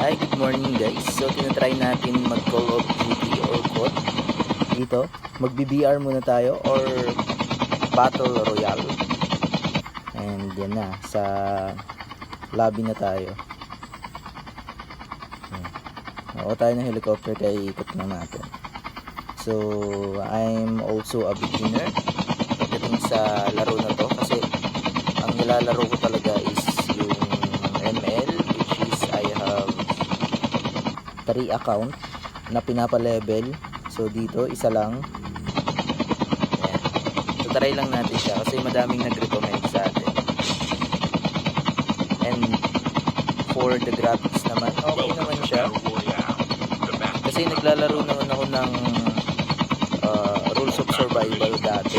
Hi, good morning guys. So tinatry natin mag Call of Duty or COD dito. Mag-BBR muna tayo or Battle Royale. And yan na, sa lobby na tayo. Ako tayo ng helicopter kaya ikot na natin. So I'm also a beginner pagdating sa laro na to kasi ang nilalaro ko talaga is yung ML, which is I have 3 account na pinapa-level. So dito isa lang. Ayan. So try lang natin siya kasi madaming nag-recommend sa atin. And for the graphics naman, okay naman siya. Kasi naglalaro naman ako ng Rules of Survival dati.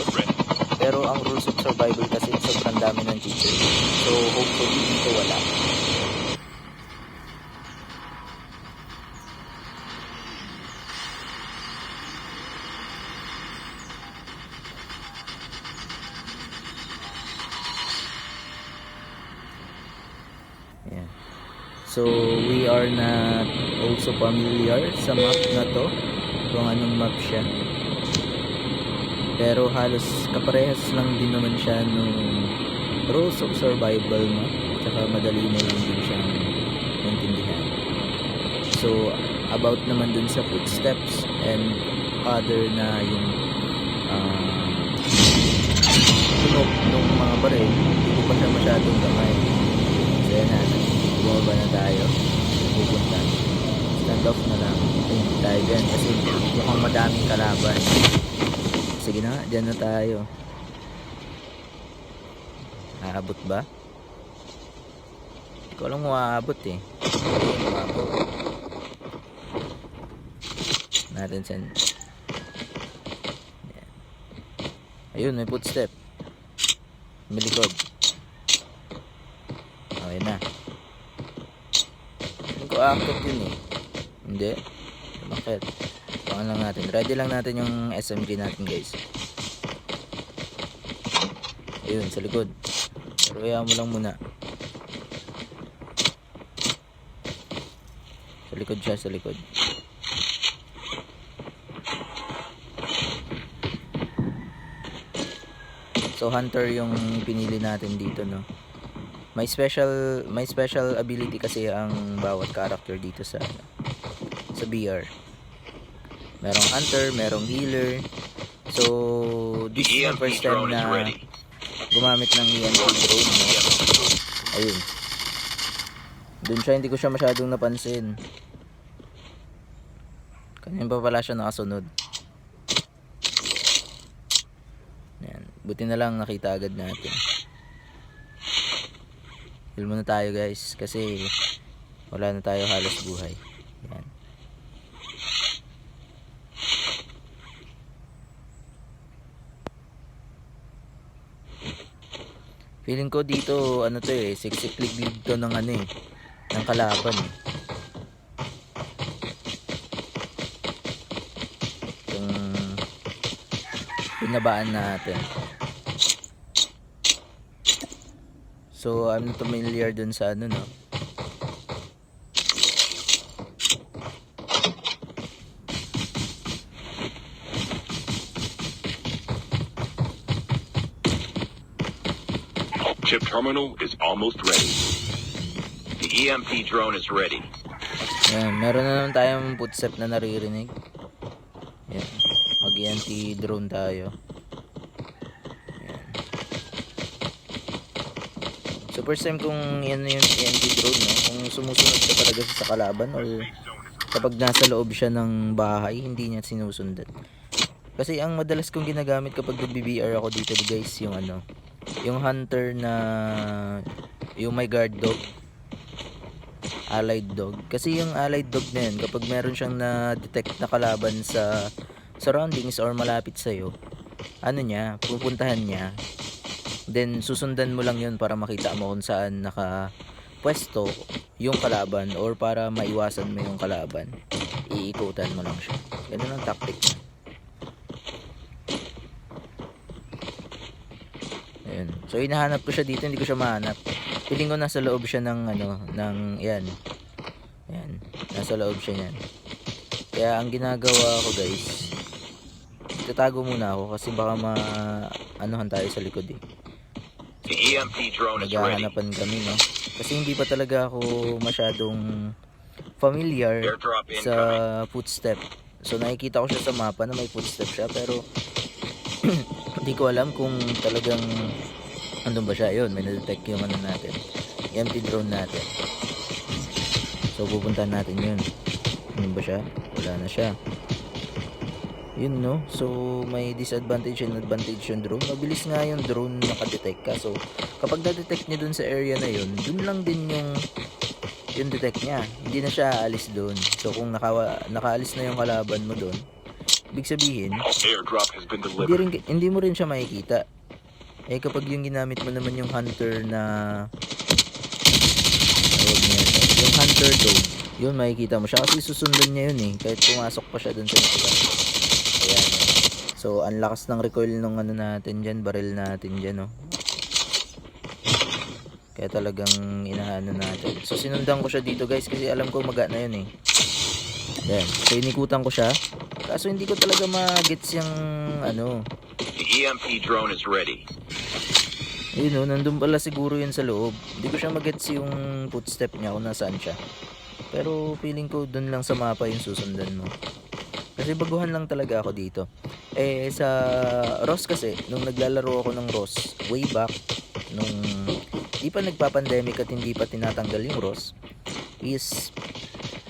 Pero ang Rules of Survival kasi sobrang dami ng cheater. So hopefully dito wala. Ayan. So we are not also familiar sa map na to, kung anong map siya, pero halos kaparehas lang din naman siya nung Rules of Survival map, tsaka madali mo lang din siyang maintindihan. So about naman dun sa footsteps and other na yung tunog ng mga baril, hindi ko pa siya masyadong gamay. So yan na, bumaba na tayo, pupunta stand off na lang, hindi tayo dyan kasi mukhang madaming kalaban. Sige na, dyan na tayo. Aabot ba? Hindi ko alam kung aabot eh. Aabot natin saan. Ayun, may footstep, may likod. Okay na. Hindi ko akit yun eh. Hindi. Bakit? Pangan lang natin. Ready lang natin yung SMG natin guys. Ayun, sa likod. Pero kaya mo lang muna. Sa likod siya, sa likod. So hunter yung pinili natin dito, no. May special ability kasi ang bawat character dito sa BR. Merong hunter, merong healer. So this is the first time na gumamit ng EMP drone, no? Ayun. Doon siya, hindi ko siya masyadong napansin. Kanina pa pala siya nakasunod. Ayan. Buti na lang nakita agad natin. Heal muna tayo guys kasi wala na tayo halos buhay. Ayan. Feeling ko dito ano to eh, siksik-liglig to ng ano eh, ng kalaban eh. Yung binabaan natin. So I'm familiar dun sa ano, no. Chip terminal is almost ready. The EMP drone is ready. Ayan, meron na naman tayong footstep na naririnig. Ayan, mag-EMP drone tayo. Ayan. So first time kung yan yung EMP drone, no? Kung sumusunod ka talaga sa kalaban or kapag nasa loob siya ng bahay, hindi niya sinusundan. Kasi ang madalas kong ginagamit kapag nag-BBR ako dito guys, yung ano, yung hunter na yung may guard dog, allied dog. Kasi yung allied dog na yun, kapag meron siyang na-detect na kalaban sa surroundings or malapit sa'yo, ano niya, pupuntahan niya, then susundan mo lang yun para makita mo kung saan nakapwesto yung kalaban or para maiwasan mo yung kalaban, iikutan mo lang siya. Ganun ang tactic niya. Ayun. So hinahanap ko siya dito, hindi ko siya mahanap. Piling ko nasa loob siya ng ano, ng yan. Ayan, nasa loob siya niyan. Kaya ang ginagawa ko guys, tatago muna ako kasi baka anuhan tayo sa likod eh. The EMP drone is ready. Naghahanapan kami, no? Kasi hindi pa talaga ako masyadong familiar Airdrop sa incoming. footstep. So nakikita ko siya sa mapa na may footstep siya, pero hindi ko alam kung talagang andun ba siya. Yun, may na-detect yung ano natin, empty drone natin. So pupuntahan natin yun. Andun ba siya? Wala na siya. Yun, no? So may disadvantage and advantage yung drone. Mabilis nga yung drone nakadetect ka. So kapag na-detect niya dun sa area na yun, dun lang din yung detect niya. Hindi na siya aalis dun. So kung nakaalis na yung kalaban mo dun, ibig sabihin, Airdrop has been delivered. hindi mo rin siya makikita. Eh kapag yung ginamit mo naman yung hunter na yung hunter dog, yun makikita mo siya kasi susundan niya yun eh, kahit pumasok pa siya dun sa lugar. Ayan. So ang lakas ng recoil nung ano natin dyan, barrel natin dyan, no? Kaya talagang inaano natin. So sinundan ko siya dito guys kasi alam ko maga na yun eh. Ayan. So inikutan ko siya. Kaso hindi ko talaga magets yung ano. The EMP drone is ready. Ayun, no, nandun pala siguro yun sa loob. Hindi ko siya magets yung footstep niya kung nasaan siya. Pero feeling ko dun lang sa mapa yung susundan mo. Kasi baguhan lang talaga ako dito. Eh sa Ross kasi, nung naglalaro ako ng Ross way back, nung di pa nagpa-pandemic at hindi pa tinatanggal yung Ross, is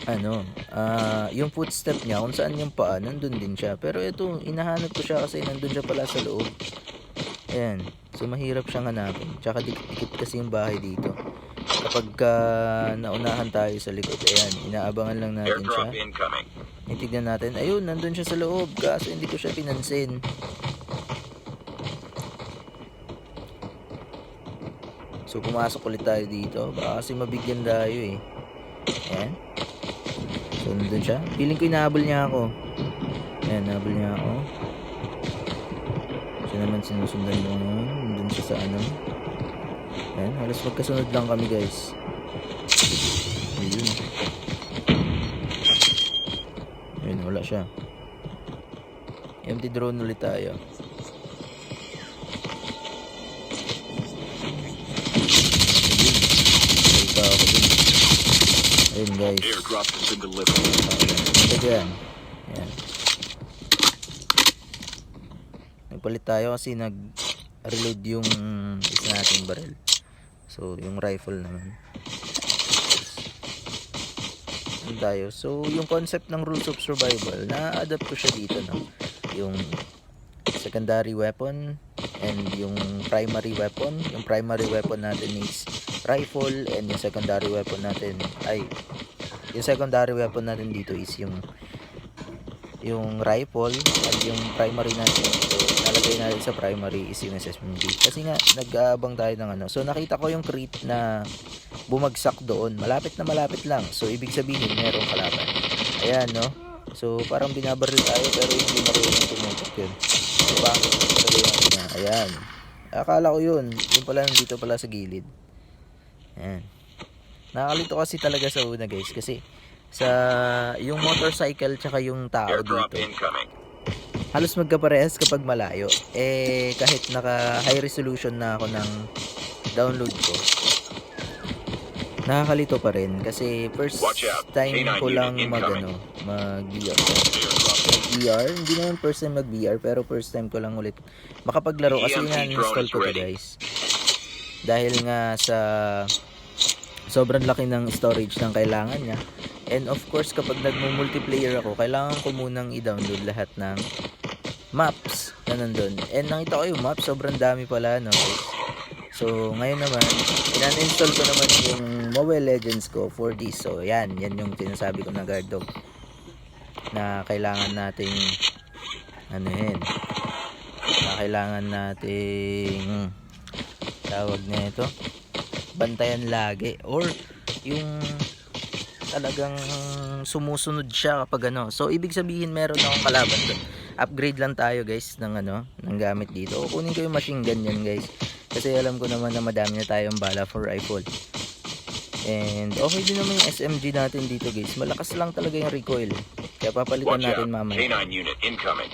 ano, yung footstep niya kung saan yung paa, nandun din siya. Pero ito, inahanap ko siya kasi nandun siya pala sa loob. Ayan. So mahirap siyang hanapin. Tsaka dikit kasi yung bahay dito. Kapag naunahan tayo sa likod, ayan, inaabangan lang natin siya. Airdrop incoming. Itignan natin. Ayun, nandun siya sa loob. Kaso hindi ko siya pinansin. So pumasok ulit tayo dito. Baka kasi mabigyan tayo eh. Ayan. So nandun siya. Feeling ko inahabol niya ako. Ayan, nahabol niya ako. Siya naman sinusundan mo ngayon. Nandun siya sa ano. Ayan, halos magkasunod lang kami guys. Ayun. Ayun, wala siya. Empty drone ulit tayo. Ayun. Salita ako dun. Ayun guys. Airdrop has been delivered. Ito dyan. Ayan. Nagpalit tayo kasi nag-reload yung isa nating barrel. So, yung rifle naman. Ayan tayo. So, yung concept ng rules of survival, na-adapt ko siya dito, no? Yung secondary weapon and yung primary weapon. Yung primary weapon natin is rifle and yung secondary weapon natin yung secondary weapon natin dito is yung rifle at yung primary natin dito, nalagay natin sa primary is yung SMG. Kasi nga, nag-aabang tayo ng ano. So, nakita ko yung crate na bumagsak doon. Malapit na malapit lang. So, ibig sabihin, merong kalaban. Ayan, no? So, parang binabaril tayo pero hindi marunong tumutok yun. So, bakit talaga yung ano niya? Ayan. Akala ko yun. Yung pala, nandito pala sa gilid. Ayan. Nakakalito kasi talaga sa una guys. Kasi, sa yung motorcycle tsaka yung tao Airdrop dito, incoming. halos magkaparehas kapag malayo. Eh, kahit naka high resolution na ako ng download ko, nakakalito pa rin. Kasi first Watch out. time K9 ko lang unit incoming. mag-VR. Airdrop. Mag-VR, hindi naman first time mag-VR, pero first time ko lang ulit makapaglaro kasi EMP nga install drone is ko to ready. guys. Dahil nga sa sobrang laki ng storage ng kailangan niya. And of course, kapag nagmo-multiplayer ako, kailangan ko munang i-download lahat ng maps na nandun. And nakita ko yung maps, sobrang dami pala, no? So, ngayon naman, inan-install ko naman yung Mobile Legends ko for this. So, yan yung sinasabi ko na guard dog na kailangan nating ano yun, na kailangan nating tawag na ito, bantayan lagi, or yung talagang sumusunod siya kapag ano. So ibig sabihin meron akong kalaban doon. Upgrade lang tayo guys ng ano, ng gamit dito. Kunin ko yung machine gun yan guys. Kasi alam ko naman na madami na tayong bala for rifle. And okay din naman yung SMG natin dito guys. Malakas lang talaga yung recoil. Kaya papalitan Watch out. natin mamaya. K9 unit incoming.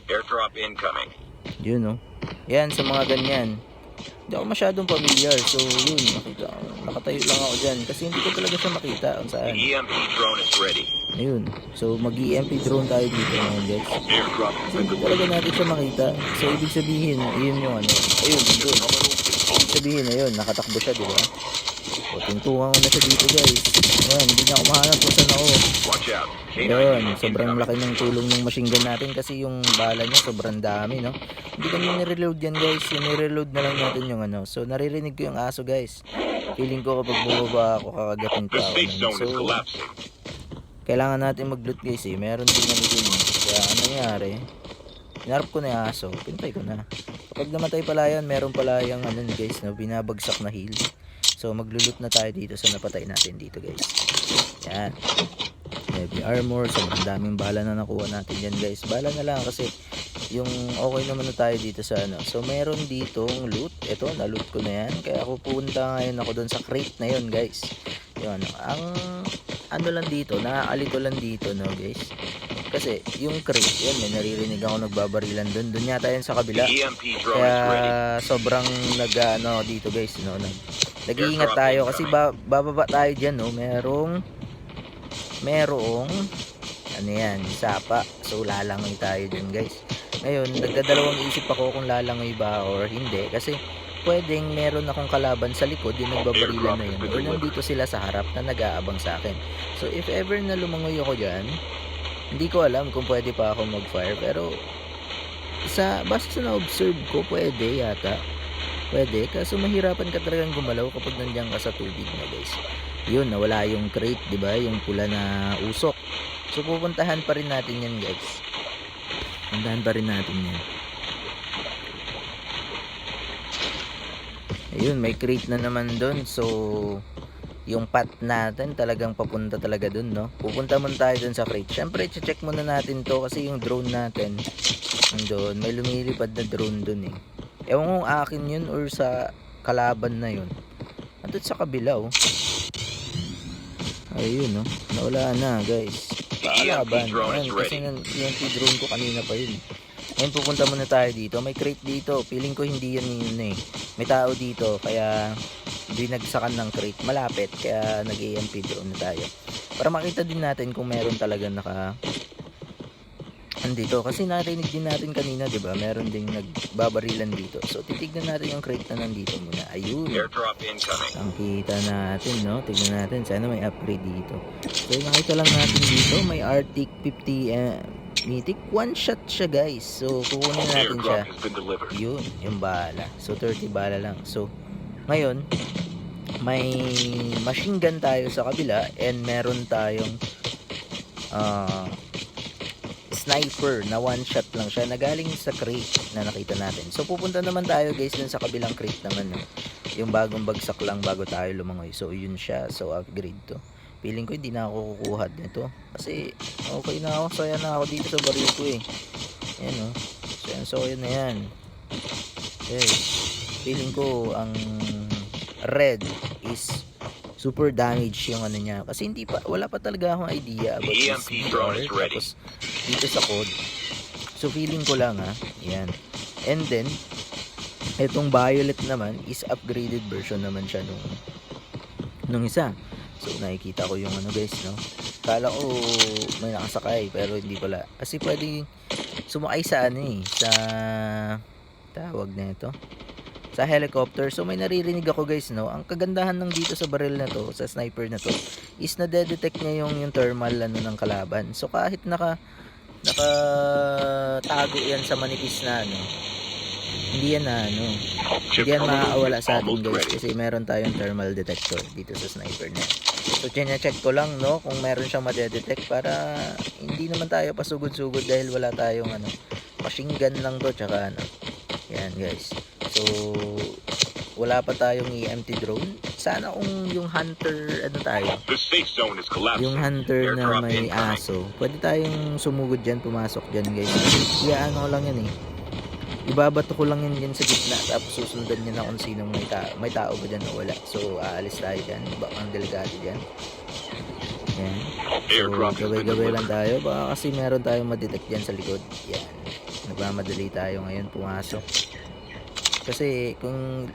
Airdrop incoming. Yun no. Yan sa mga ganyan. Hindi ako masyadong familiar. So yun, nakatayo lang ako dyan. Kasi hindi ko talaga siya makita kung The saan. EMP drone is ready. Ayun. So mag-EMP drone tayo dito ngayon guys. Airdrop Kasi has been hindi talaga delivered. natin siya makita. So ibig sabihin, yun yung ano. Ayun, doon. Terminal is Ibig almost sabihin, ayun, nakatakbo siya, di ba? O, tuntungan ko na siya dito guys. Ayan, hindi na ako mahanap kung saan ako. Watch out. K9 Ayun, unit sobrang incoming. laki ng tulong ng machine gun natin kasi yung bala niya sobrang dami, no? Hindi kami nireload yan guys, yung nireload na lang natin yung ano. So naririnig ko yung aso guys. Feeling ko kapag bumaba ako kakagatin The pa ako. safe nun. zone So is collapsing. kailangan natin mag-loot guys eh. Meron din ano dun eh. Kaya ano nangyari, hinarap ko na yung aso, pintay ko na. Kapag namatay pala yan, meron pala yung ano ni guys, no? Binabagsak na heal. So maglulot na tayo dito sa napatay natin dito guys. Yan. Heavy armor. Sobrang daming bala na nakuha natin yan guys. Bala na lang kasi yung okay naman na tayo dito sa ano. So meron ditong loot. Ito, na-loot ko na yan. Kaya ako pupunta ngayon ako doon sa crate na yun guys. Yun. Ang ano lang dito, nakaalito lang dito no guys. Kasi yung crate, yan, may naririnig ako nagbabarilan doon. Doon yata yan sa kabila. The EMP drone Kaya is ready. sobrang nag-ano dito guys, no. Nag-iingat tayo kasi bababa tayo diyan, no. Merong ano yan, sapa. So lalangoy tayo diyan, guys. Ngayon, nagdadalawang isip ako kung lalangoy ba or hindi kasi pwedeng meron akong kalaban sa likod yung nagbabarilan na yun or nandito sila sa harap na nag-aabang sa akin. So if ever na lumangoy ako diyan, hindi ko alam kung pwede pa ako mag-fire pero basta na-observe ko pwede yata. Pwede, kaso mahirapan ka talagang gumalaw kapag nandiyan ka sa tubig na guys. Yun, nawala yung crate, di ba? Yung pula na usok. So pupuntahan pa rin natin yan guys. Puntahan pa rin natin yan. Ayun, may crate na naman doon. So yung path natin talagang papunta talaga doon, no? Pupunta muna tayo doon sa crate. Syempre, check muna natin to kasi yung drone natin doon, may lumilipad na drone doon eh. Ewan ko kung akin yun or sa kalaban na yun. Andun sa kabila oh. Ayun no. Nawala na guys. Kalaban. Ayan, kasi yung drone ko kanina pa yun. Ngayon pupunta muna tayo dito. May crate dito. Feeling ko hindi yun eh. May tao dito. Kaya binagsakan ng crate. Malapit. Kaya nag-EMP drone na tayo. Para makita din natin kung meron talaga andito kasi narinig din natin kanina, 'di ba? Meron ding nagbabarilan dito. So titignan natin yung crate na nandito muna. Ayun. Airdrop incoming. Ang kita natin, no? Tignan natin, sana may upgrade dito. So nakita lang natin dito, may Arctic 50 Mythic. One shot siya, guys. So kukunin natin siya. Airdrop has been delivered. Yun, yung bala. So 30 bala lang. So ngayon, may machine gun tayo sa kabila and meron tayong sniper na one shot lang siya na galing sa crate na nakita natin. So pupunta naman tayo guys dun sa kabilang crate naman, no? Yung bagong bagsak lang bago tayo lumangoy. So yun siya. So upgrade to. Feeling ko hindi na ako kukuha nito kasi okay na ako. Saya na ako dito sa baril ko eh. Ayan o. So yun na yan. Okay. Feeling ko ang red is super damage yung ano niya kasi wala pa talaga akong idea about this EMP drone is ready. tapos dito sa code. So feeling ko lang yan. And then etong violet naman is upgraded version naman siya nung isa. So nakikita ko yung ano guys, no. Kala ko may nakasakay pero hindi pala. Kasi pwede sumakay sa ano eh, sa tawag na ito, sa helicopter. So may naririnig ako guys, no. Ang kagandahan ng dito sa baril na to, sa sniper na to, is na-detect niya yung thermal ano ng kalaban. So kahit nakatago yan sa manipis na ano, hindi yan na ano, hindi yan maawala sa atin guys kasi meron tayong thermal detector dito sa sniper na. So check ko lang, no, kung meron siyang ma-detect para hindi naman tayo pasugod-sugod dahil wala tayong ano, machine gun lang to tsaka ano. Yan guys. So wala pa tayong EMT drone. Sana kung yung hunter ano tayo, The safe zone is collapsing. yung hunter na Airdrop may incoming. aso, pwede tayong sumugod dyan, pumasok dyan guys. Ano lang yan eh, ibabato ko lang yun sa gitna, tapos susundan niya na kung sino may tao ba dyan o wala. So aalis tayo dyan, ang delikado dyan. Yan. So Airdrop has been gabay-gabay lang delivered. tayo, baka kasi meron tayong madetect dyan sa likod. Yan, nagmamadali tayo ngayon pumasok. Kasi kung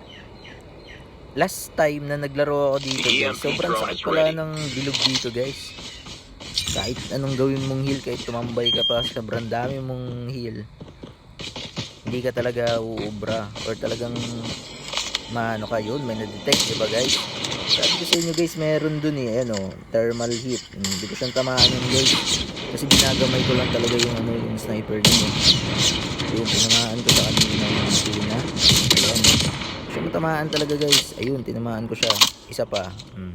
last time na naglaro ako dito guys, sobrang sakit pala ng bilog dito guys. Kahit anong gawin mong heal, kahit tumambay ka pa, sobrang dami mong heal, hindi ka talaga uubra or talagang maano ka yun, may na-detect, diba guys? Sabi ko sa inyo guys, meron dun ayan thermal heat. Hindi ko siyang tamaan yun guys, kasi ginagamay ko lang talaga yung sniper niya. Ayun, tinamaan ko sa kanina yung sina. Ayan, siya matamaan talaga guys. Ayun, tinamaan ko siya. Isa pa. Ayan.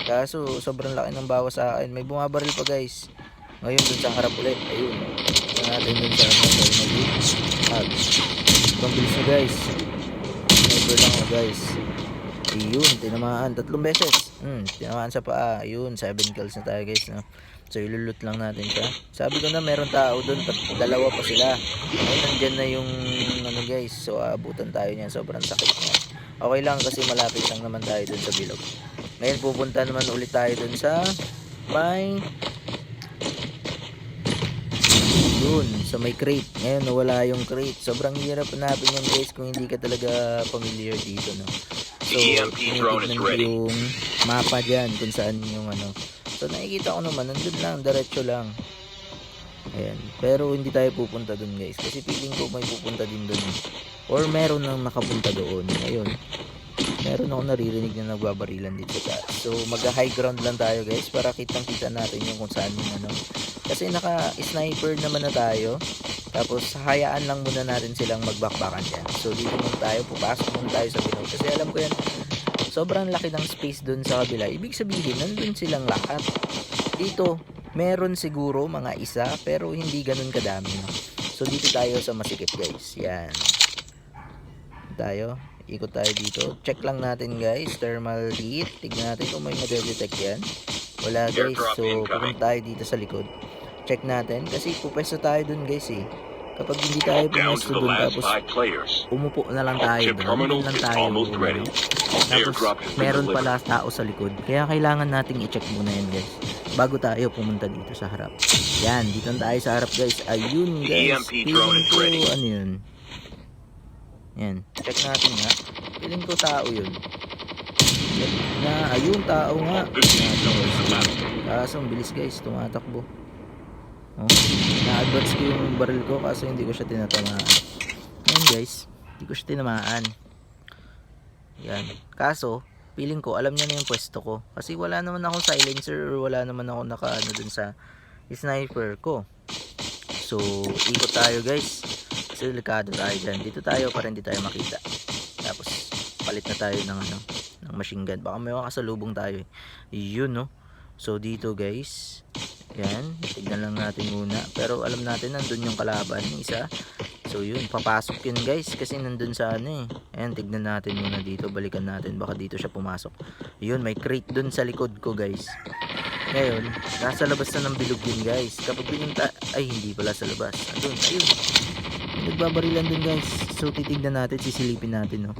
Kaso, sobrang laki ng bawas sa akin. May bumabaril pa guys. Ngayon, dun sa harap ulit. Ayun. Ito natin dun sa thermal heat. Pambilis na guys. Sniper lang ako guys. Ayun, tinamaan 3 beses. Tinamaan sa paa. Ayun, 7 kills na tayo guys, no? So ilulot lang natin siya. Sabi ko na meron tao doon, dalawa pa sila. Ngayon nandyan na yung guys. So abutan tayo niyan, sobrang sakit niya. Okay lang kasi malapit lang naman tayo doon sa bilog. Ngayon pupunta naman ulit tayo doon sa may may crate. Ngayon nawala yung crate. Sobrang hirap hanapin yan guys kung hindi ka talaga familiar dito, no? So tinitignan ko yung mapa dyan kung saan yung So nakikita ko naman, nandun lang, diretso lang. Ayan. Pero hindi tayo pupunta dun guys, kasi feeling ko may pupunta din dun. Or meron nang nakapunta doon. Ngayon, meron ako naririnig na nagbabarilan dito sa taas. So mag-high ground lang tayo guys, para kitang-kita natin yung kung saan yung Kasi naka-sniper naman na tayo. Tapos hayaan lang muna natin silang magbakbakan dyan. So dito muna tayo, pupasok muna tayo sa bilog. Kasi alam ko yan, sobrang laki ng space dun sa kabila. Ibig sabihin, nandun silang lahat. Dito, meron siguro mga isa, pero hindi ganun kadami, no? So, dito tayo sa masikip, guys. Yan. Tayo. Ikot tayo dito. Check lang natin, guys. Thermal heat. Tignan natin kung may madedetect yan. Wala, guys. So, pupunta tayo dito sa likod. Check natin. Kasi pupwesto tayo dun, guys, eh. Kapag hindi tayo pumesto dun, tapos umupo na lang tayo dun lang tayo, tapos meron pala tao sa likod, kaya kailangan nating i-check muna yan guys bago tayo pumunta dito sa harap. Yan, dito tayo sa harap guys. Ayun guys, feeling ko yun. Yan, check natin nga, feeling ko tao yun na, ayun, tao nga. Kaso ang bilis guys, tumatakbo. Na-advance ko yung baril ko kaso hindi ko siya tinatamaan. Ngayon guys, hindi ko siya tinamaan. Yan. Kaso, feeling ko alam niya na yung pwesto ko. Kasi wala naman akong silencer or wala naman ako nakaano dun sa sniper ko. So, ikot tayo guys. Kasi delikado tayo dyan. Dito tayo para hindi tayo makita. Tapos, palit na tayo ng ng machine gun. Baka may makasalubong tayo eh. Yun, no? So, dito guys. Yan, tignan lang natin muna. Pero alam natin nandun yung kalaban, isa. So yun, papasok yun guys. Kasi nandun sa eh. Ayan, tignan natin muna dito. Balikan natin, baka dito siya pumasok. Yun, may crate dun sa likod ko guys. Ngayon, nasa labas na ng bilog yun guys. Kapag pinunta, ay hindi pala sa labas. Andun, ayun. Nagbabarilan dun guys. So titignan natin, sisilipin natin, no.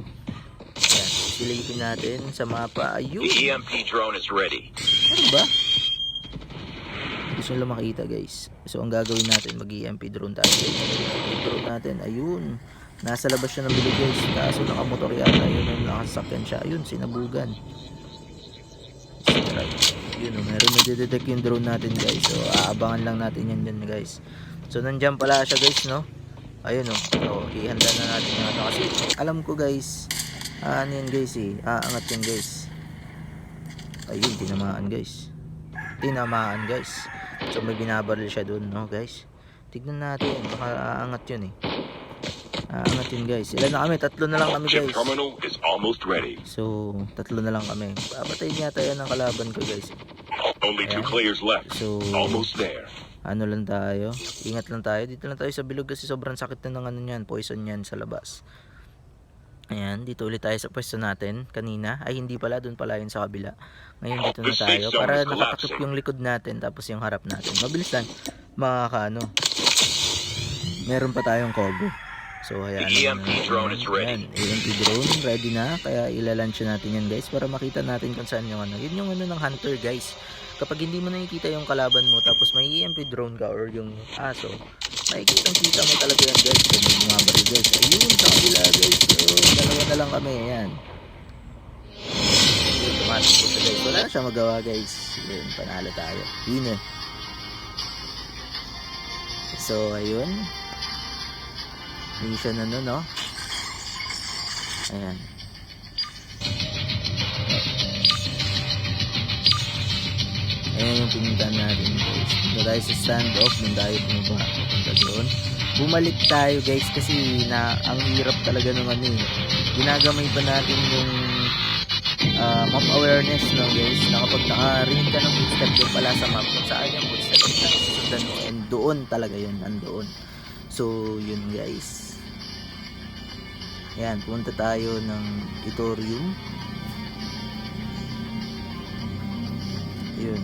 Ayan, sisilipin natin sa mapa. Ayun. The EMP drone is ready. Ano ba? Gusto nila makita guys. So ang gagawin natin, mag-EMP drone tayo. Drone natin, ayun. Nasa labas siya ng bilog guys. Kaso nakamotor yata yun, nakasakyan siya. Ayun, sinabugan. Yun, meron na detect yung drone natin guys. So aabangan lang natin yan dyan guys. So nandyan pala siya guys, no. Ayun, no. So ihanda na natin yung kasi alam ko guys, ano yan guys eh, aangat yan guys. Ayun, tinamaan guys. Tinamaan guys. So may binabaril siya dun, no guys. Tignan natin, baka aangat yun eh. Aangat yun guys. Ilan na kami? 3 na lang kami guys. Terminal is almost ready. So 3 na lang kami. Papatayin yata yan ng kalaban ko guys. Only 2 players left. So Almost there. ano lang tayo, ingat lang tayo. Dito lang tayo sa bilog kasi sobrang sakit na ng yan, poison yan sa labas. Ayan, dito ulit tayo sa pwesto natin kanina. Ay hindi pala, dun pala yun sa kabila. Ngayon dito na tayo para nakatakip yung likod natin tapos yung harap natin. Mabilis lang, meron pa tayong kogo. So, hayaan The naman EMP natin drone yan. is ready. Yan, EMP drone, ready na. Kaya ilalunch natin yan guys para makita natin kung saan yung ano. Yun yung ano ng hunter guys. Kapag hindi mo nakikita yung kalaban mo tapos may EMP drone ka or yung aso, makikita mo talaga yan guys. Kung may mga baril guys. Ayun, sa kabila guys. So, dalawa na lang kami. Ayan. Ayun, tumatas po siya guys. Wala na siya magawa guys. Ayun, panalo tayo. Winner. So, ayun. Mission ano, no? Ayan. Ayan yung pinuntahan natin guys. Punta tayo sa standoff. Doon tayo bumaba. Punta doon. Bumalik tayo guys kasi ang hirap talaga ng ano eh. Ginagamay pa natin yung map awareness no guys. Na kapag nakarinig ka ng footstep doon pala sa map kung saan yung footstep na susundan mo. And doon talaga yun. Nandoon. So yun guys. Ayan. Punta tayo ng Kitorium. Yun.